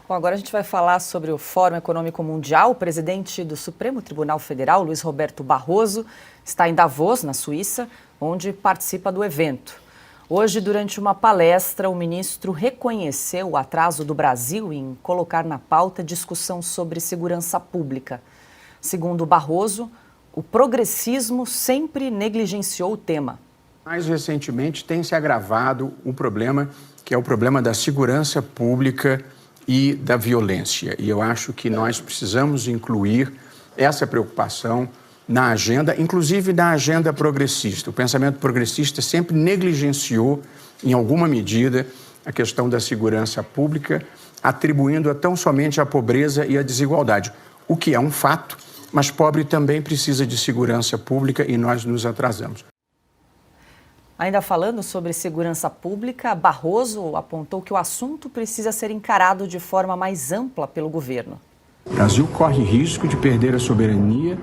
Bom, agora a gente vai falar sobre o Fórum Econômico Mundial. O presidente do Supremo Tribunal Federal, Luiz Roberto Barroso, está em Davos, na Suíça, onde participa do evento. Hoje, durante uma palestra, o ministro reconheceu o atraso do Brasil em colocar na pauta discussão sobre segurança pública. Segundo Barroso, o progressismo sempre negligenciou o tema. Mais recentemente tem se agravado um problema que é o problema da segurança pública e da violência. E eu acho que nós precisamos incluir essa preocupação na agenda, inclusive na agenda progressista. O pensamento progressista sempre negligenciou, em alguma medida, a questão da segurança pública, atribuindo-a tão somente à pobreza e à desigualdade, o que é um fato, mas pobre também precisa de segurança pública e nós nos atrasamos. Ainda falando sobre segurança pública, Barroso apontou que o assunto precisa ser encarado de forma mais ampla pelo governo. O Brasil corre risco de perder a soberania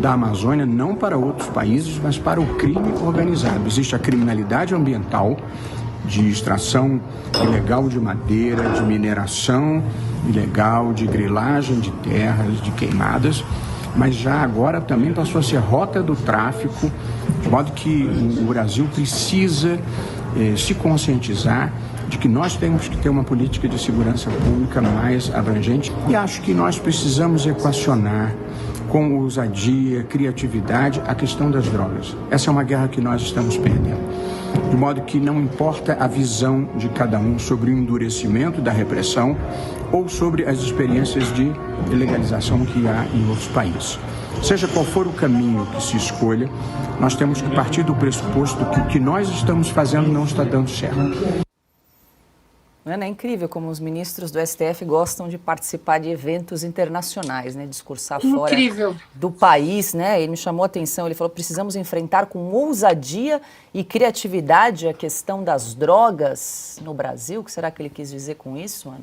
da Amazônia não para outros países, mas para o crime organizado. Existe a criminalidade ambiental de extração ilegal de madeira, de mineração ilegal, de grilagem de terras, de queimadas, mas já agora também passou a ser rota do tráfico, de modo que o Brasil precisa se conscientizar de que nós temos que ter uma política de segurança pública mais abrangente e acho que nós precisamos equacionar com ousadia, criatividade, a questão das drogas. Essa é uma guerra que nós estamos perdendo. De modo que não importa a visão de cada um sobre o endurecimento da repressão ou sobre as experiências de legalização que há em outros países. Seja qual for o caminho que se escolha, nós temos que partir do pressuposto que o que nós estamos fazendo não está dando certo. É incrível como os ministros do STF gostam de participar de eventos internacionais, né? Discursar fora do país, né? Ele me chamou a atenção, ele falou, precisamos enfrentar com ousadia e criatividade a questão das drogas no Brasil. O que será que ele quis dizer com isso, Ana?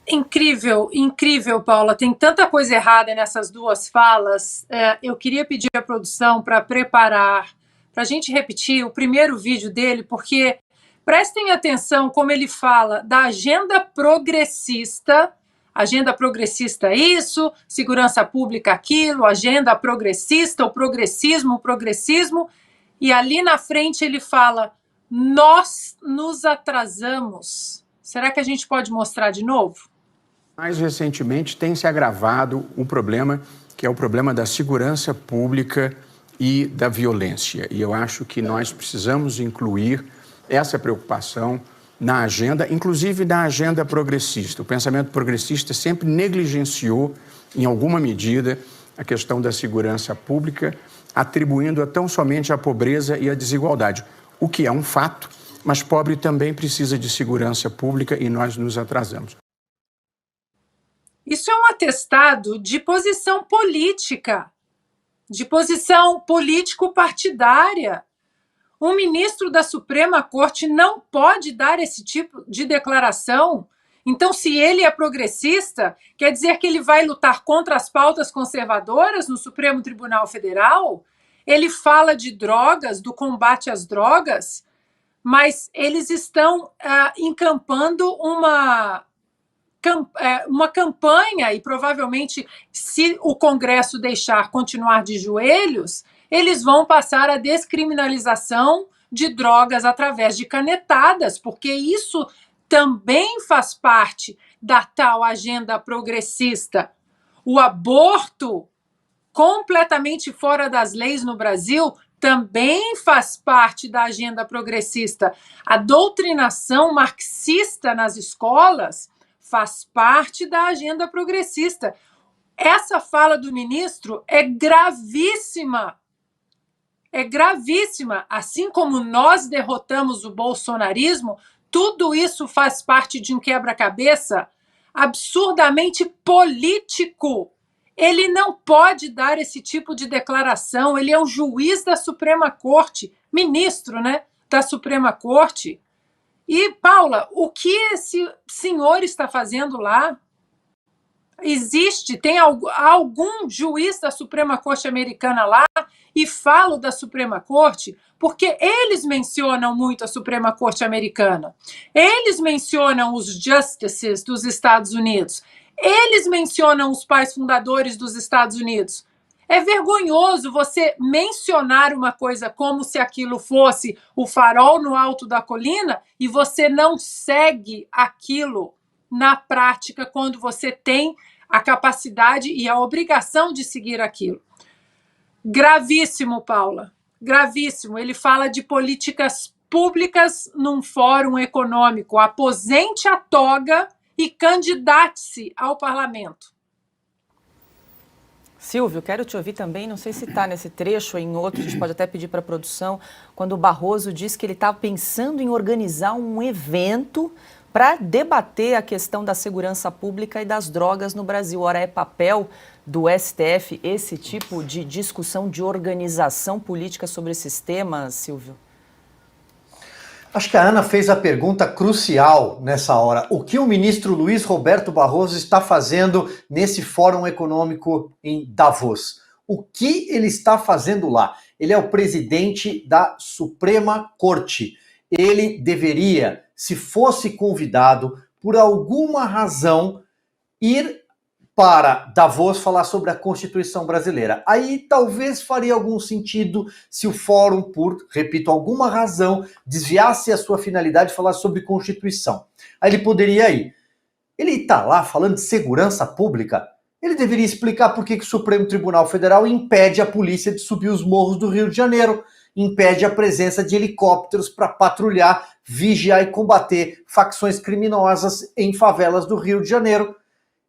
Incrível, incrível, Paula. Tem tanta coisa errada nessas duas falas. Eu queria pedir à produção para preparar, para a gente repetir o primeiro vídeo dele, porque prestem atenção como ele fala da agenda progressista isso, segurança pública aquilo, agenda progressista, o progressismo, e ali na frente ele fala, nós nos atrasamos. Será que a gente pode mostrar de novo? Mais recentemente tem se agravado um problema que é o problema da segurança pública e da violência. E eu acho que nós precisamos incluir essa preocupação na agenda, inclusive na agenda progressista. O pensamento progressista sempre negligenciou, em alguma medida, a questão da segurança pública, atribuindo-a tão somente à pobreza e à desigualdade, o que é um fato, mas pobre também precisa de segurança pública e nós nos atrasamos. Isso é um atestado de posição política, de posição político-partidária. Um ministro da Suprema Corte não pode dar esse tipo de declaração. Então, se ele é progressista, quer dizer que ele vai lutar contra as pautas conservadoras no Supremo Tribunal Federal? Ele fala de drogas, do combate às drogas, mas eles estão encampando uma campanha e provavelmente, se o Congresso deixar continuar de joelhos, eles vão passar a descriminalização de drogas através de canetadas, porque isso também faz parte da tal agenda progressista. O aborto completamente fora das leis no Brasil também faz parte da agenda progressista. A doutrinação marxista nas escolas faz parte da agenda progressista. Essa fala do ministro é gravíssima. É gravíssima. Assim como nós derrotamos o bolsonarismo, tudo isso faz parte de um quebra-cabeça absurdamente político. Ele não pode dar esse tipo de declaração. Ele é um juiz da Suprema Corte, ministro, né, da Suprema Corte. E, Paula, o que esse senhor está fazendo lá? Tem algum juiz da Suprema Corte americana lá? E falo da Suprema Corte porque eles mencionam muito a Suprema Corte americana. Eles mencionam os justices dos Estados Unidos. Eles mencionam os pais fundadores dos Estados Unidos. É vergonhoso você mencionar uma coisa como se aquilo fosse o farol no alto da colina e você não segue aquilo na prática quando você tem a capacidade e a obrigação de seguir aquilo. Gravíssimo, Paula, gravíssimo. Ele fala de políticas públicas num fórum econômico. Aposente a toga e candidate-se ao parlamento. Silvio, quero te ouvir também, não sei se está nesse trecho ou em outro, a gente pode até pedir para a produção, quando o Barroso disse que ele estava pensando em organizar um evento para debater a questão da segurança pública e das drogas no Brasil. Ora, é papel do STF esse tipo de discussão de organização política sobre esses temas, Silvio? Acho que a Ana fez a pergunta crucial nessa hora. O que o ministro Luiz Roberto Barroso está fazendo nesse Fórum Econômico em Davos? O que ele está fazendo lá? Ele é o presidente da Suprema Corte. Ele deveria, se fosse convidado, por alguma razão, ir para Davos falar sobre a Constituição brasileira. Aí talvez faria algum sentido se o fórum, por, repito, alguma razão, desviasse a sua finalidade de falar sobre Constituição. Aí ele poderia ir. Ele está lá falando de segurança pública. Ele deveria explicar por que o Supremo Tribunal Federal impede a polícia de subir os morros do Rio de Janeiro, impede a presença de helicópteros para patrulhar, vigiar e combater facções criminosas em favelas do Rio de Janeiro.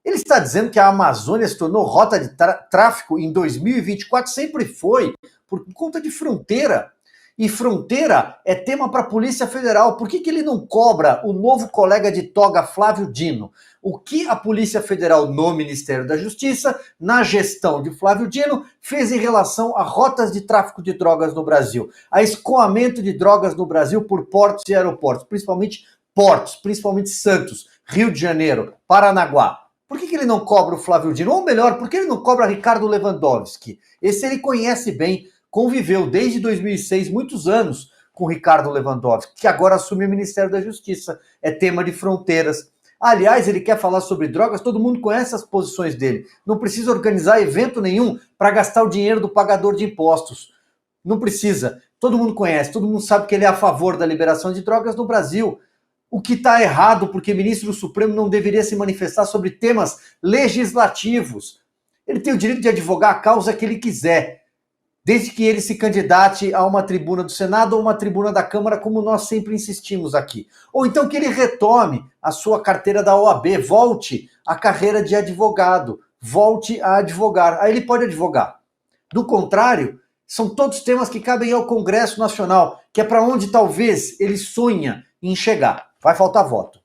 Ele está dizendo que a Amazônia se tornou rota de tráfico em 2024, sempre foi, por conta de fronteira. E fronteira é tema para a Polícia Federal. Por que ele não cobra o novo colega de toga Flávio Dino? O que a Polícia Federal no Ministério da Justiça, na gestão de Flávio Dino, fez em relação a rotas de tráfico de drogas no Brasil? A escoamento de drogas no Brasil por portos e aeroportos, principalmente Santos, Rio de Janeiro, Paranaguá. Por que ele não cobra o Flávio Dino? Ou melhor, por que ele não cobra Ricardo Lewandowski? Esse ele conhece bem, conviveu desde 2006, muitos anos, com Ricardo Lewandowski, que agora assume o Ministério da Justiça. É tema de fronteiras. Aliás, ele quer falar sobre drogas, todo mundo conhece as posições dele. Não precisa organizar evento nenhum para gastar o dinheiro do pagador de impostos. Não precisa. Todo mundo conhece, todo mundo sabe que ele é a favor da liberação de drogas no Brasil. O que está errado, porque ministro do Supremo não deveria se manifestar sobre temas legislativos. Ele tem o direito de advogar a causa que ele quiser, desde que ele se candidate a uma tribuna do Senado ou uma tribuna da Câmara, como nós sempre insistimos aqui. Ou então que ele retome a sua carteira da OAB, volte à carreira de advogado, volte a advogar. Aí ele pode advogar. Do contrário, são todos temas que cabem ao Congresso Nacional, que é para onde talvez ele sonha em chegar. Vai faltar voto.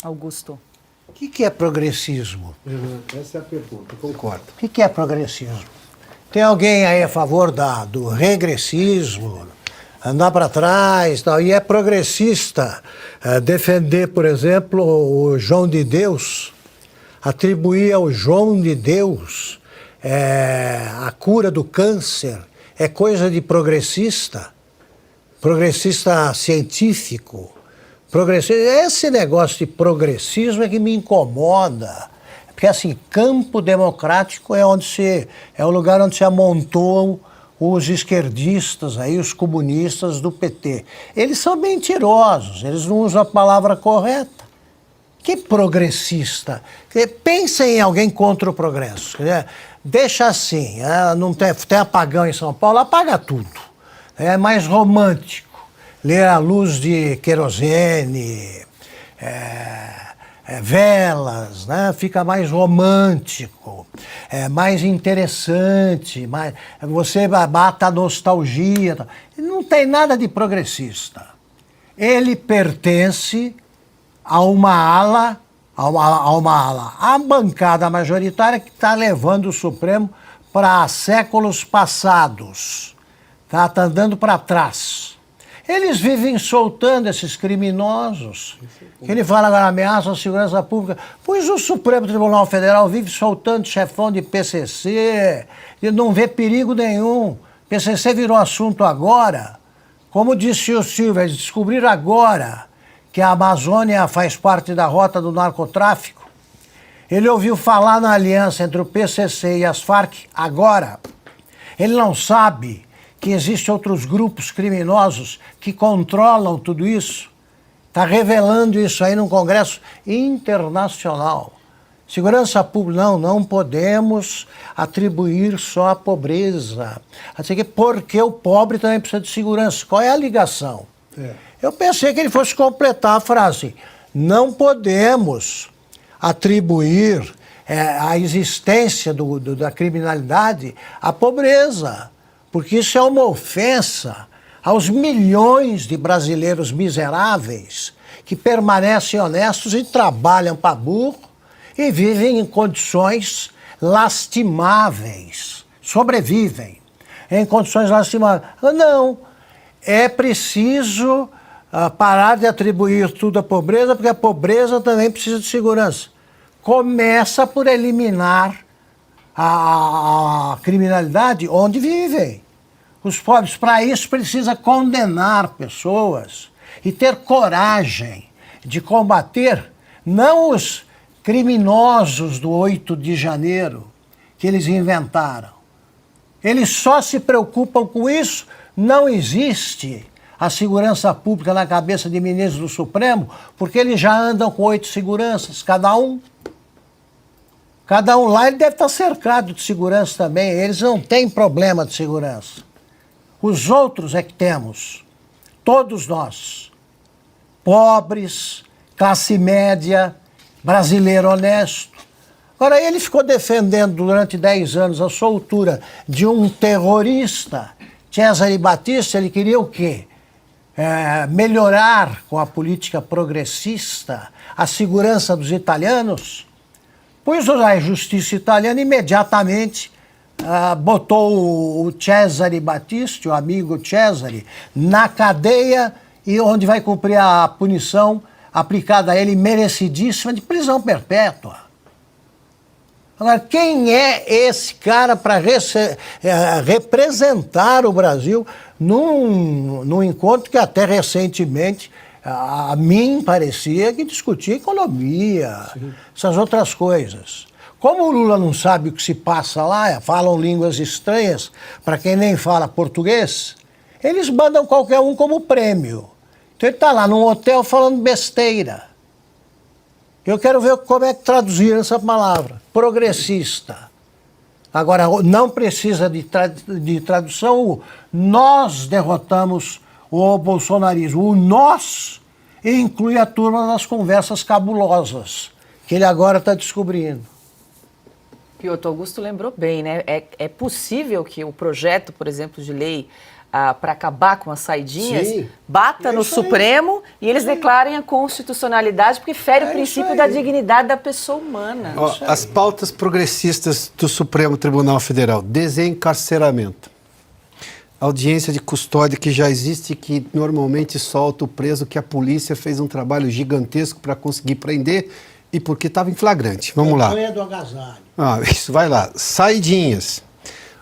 Augusto. O que é progressismo? Essa é a pergunta, concordo. O que é progressismo? Tem alguém aí a favor do regressismo, andar para trás, tal, e é progressista defender, por exemplo, o João de Deus, atribuir ao João de Deus a cura do câncer, é coisa de progressista científico. Esse negócio de progressismo é que me incomoda. Porque, assim, campo democrático é o lugar onde se amontoam os esquerdistas, aí, os comunistas do PT. Eles são mentirosos, eles não usam a palavra correta. Que progressista? Pensa em alguém contra o progresso. Deixa assim, não tem apagão em São Paulo, apaga tudo. É mais romântico. Ler à luz de querosene, velas, né? Fica mais romântico, mais interessante, você mata a nostalgia. Não tem nada de progressista. Ele pertence a uma ala, a bancada majoritária que está levando o Supremo para séculos passados, tá andando para trás. Eles vivem soltando esses criminosos. Ele fala agora ameaça à segurança pública. Pois o Supremo Tribunal Federal vive soltando chefão de PCC, e não vê perigo nenhum. PCC virou assunto agora, como disse o Silvio, eles descobriram agora que a Amazônia faz parte da rota do narcotráfico. Ele ouviu falar na aliança entre o PCC e as Farc agora. Ele não sabe que existem outros grupos criminosos que controlam tudo isso. Está revelando isso aí num congresso internacional. Segurança pública, não podemos atribuir só a pobreza. Assim, porque o pobre também precisa de segurança. Qual é a ligação? Eu pensei que ele fosse completar a frase. Não podemos atribuir a existência da criminalidade à pobreza, porque isso é uma ofensa aos milhões de brasileiros miseráveis que permanecem honestos e trabalham para burro e vivem em condições lastimáveis, sobrevivem em condições lastimáveis. Não, é preciso parar de atribuir tudo à pobreza, porque a pobreza também precisa de segurança. Começa por eliminar a criminalidade onde vivem. Os pobres, para isso, precisa condenar pessoas e ter coragem de combater não os criminosos do 8 de janeiro que eles inventaram. Eles só se preocupam com isso. Não existe a segurança pública na cabeça de ministros do Supremo, porque eles já andam com 8 seguranças, cada um. Cada um lá ele deve estar cercado de segurança também. Eles não têm problema de segurança. Os outros é que temos. Todos nós. Pobres, classe média, brasileiro honesto. Agora, ele ficou defendendo durante 10 anos a soltura de um terrorista, Cesare Battisti. Ele queria o quê? Melhorar com a política progressista a segurança dos italianos. Pois a justiça italiana imediatamente botou o Cesare Battisti, o amigo Cesare, na cadeia e onde vai cumprir a punição aplicada a ele, merecidíssima, de prisão perpétua. Agora, quem é esse cara para representar o Brasil num encontro que até recentemente a mim parecia que discutia economia, essas outras coisas. Como o Lula não sabe o que se passa lá, falam línguas estranhas, para quem nem fala português, eles mandam qualquer um como prêmio. Então ele está lá num hotel falando besteira. Eu quero ver como é que traduziram essa palavra. Progressista. Agora, não precisa de tradução. Nós derrotamos o bolsonarismo. O nós inclui a turma nas conversas cabulosas, que ele agora está descobrindo. Piotr Augusto lembrou bem, né? É possível que o projeto, por exemplo, de lei para acabar com as saidinhas bata no Supremo e eles declarem a constitucionalidade, porque fere o princípio da dignidade da pessoa humana. As pautas progressistas do Supremo Tribunal Federal: desencarceramento, audiência de custódia, que já existe, que normalmente solta o preso que a polícia fez um trabalho gigantesco para conseguir prender e porque estava em flagrante. Vamos lá. Do agasalho. Isso, vai lá. Saidinhas.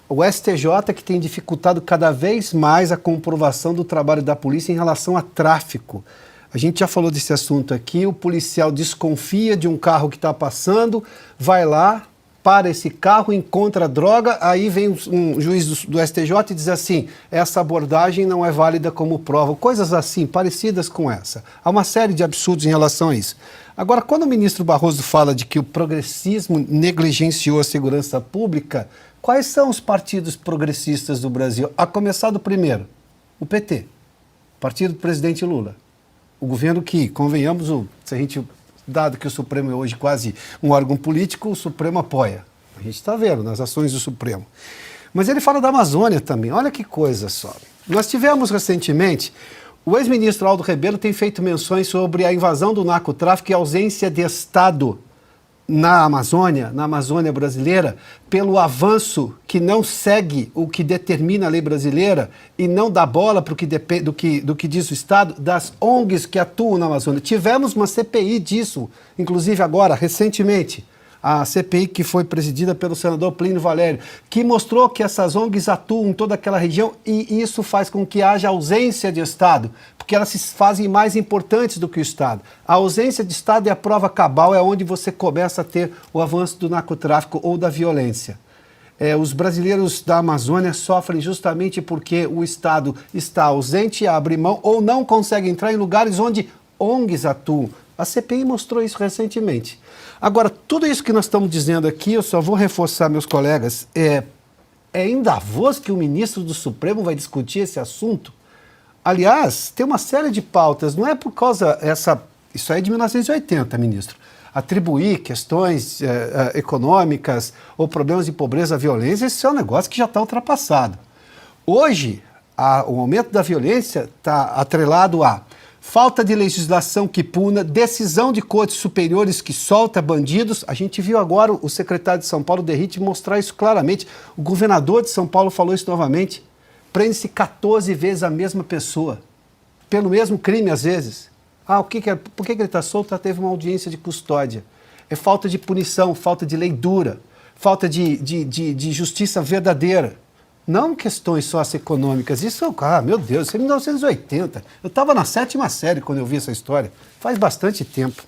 O STJ que tem dificultado cada vez mais a comprovação do trabalho da polícia em relação a tráfico. A gente já falou desse assunto aqui, o policial desconfia de um carro que está passando, vai lá, para esse carro, encontra droga, aí vem um juiz do STJ e diz assim: essa abordagem não é válida como prova. Coisas assim, parecidas com essa. Há uma série de absurdos em relação a isso. Agora, quando o ministro Barroso fala de que o progressismo negligenciou a segurança pública, quais são os partidos progressistas do Brasil? A começar do primeiro, o PT, partido do presidente Lula. O governo que, convenhamos, se a gente, dado que o Supremo é hoje quase um órgão político, o Supremo apoia. A gente está vendo nas ações do Supremo. Mas ele fala da Amazônia também. Olha que coisa só. Nós tivemos recentemente, o ex-ministro Aldo Rebelo tem feito menções sobre a invasão do narcotráfico e a ausência de Estado na Amazônia brasileira, pelo avanço que não segue o que determina a lei brasileira e não dá bola para do que diz o Estado, das ONGs que atuam na Amazônia. Tivemos uma CPI disso, inclusive agora, recentemente. a CPI que foi presidida pelo senador Plínio Valério, que mostrou que essas ONGs atuam em toda aquela região e isso faz com que haja ausência de Estado, porque elas se fazem mais importantes do que o Estado. A ausência de Estado é a prova cabal, é onde você começa a ter o avanço do narcotráfico ou da violência. Os brasileiros da Amazônia sofrem justamente porque o Estado está ausente, abre mão ou não consegue entrar em lugares onde ONGs atuam. A CPI mostrou isso recentemente. Agora, tudo isso que nós estamos dizendo aqui, eu só vou reforçar, meus colegas, é em Davos que o ministro do Supremo vai discutir esse assunto? Aliás, tem uma série de pautas, não é por causa isso aí é de 1980, ministro. Atribuir questões econômicas ou problemas de pobreza, violência, esse é um negócio que já está ultrapassado. Hoje, o aumento da violência está atrelado a falta de legislação que puna, decisão de cortes superiores que solta bandidos. A gente viu agora o secretário de São Paulo, Derrite, mostrar isso claramente. O governador de São Paulo falou isso novamente. Prende-se 14 vezes a mesma pessoa, pelo mesmo crime às vezes. Por que ele está solto? Teve uma audiência de custódia. É falta de punição, falta de lei dura, falta de justiça verdadeira. Não questões socioeconômicas. Isso, meu Deus, isso é 1980. Eu estava na 7ª série quando eu vi essa história. Faz bastante tempo.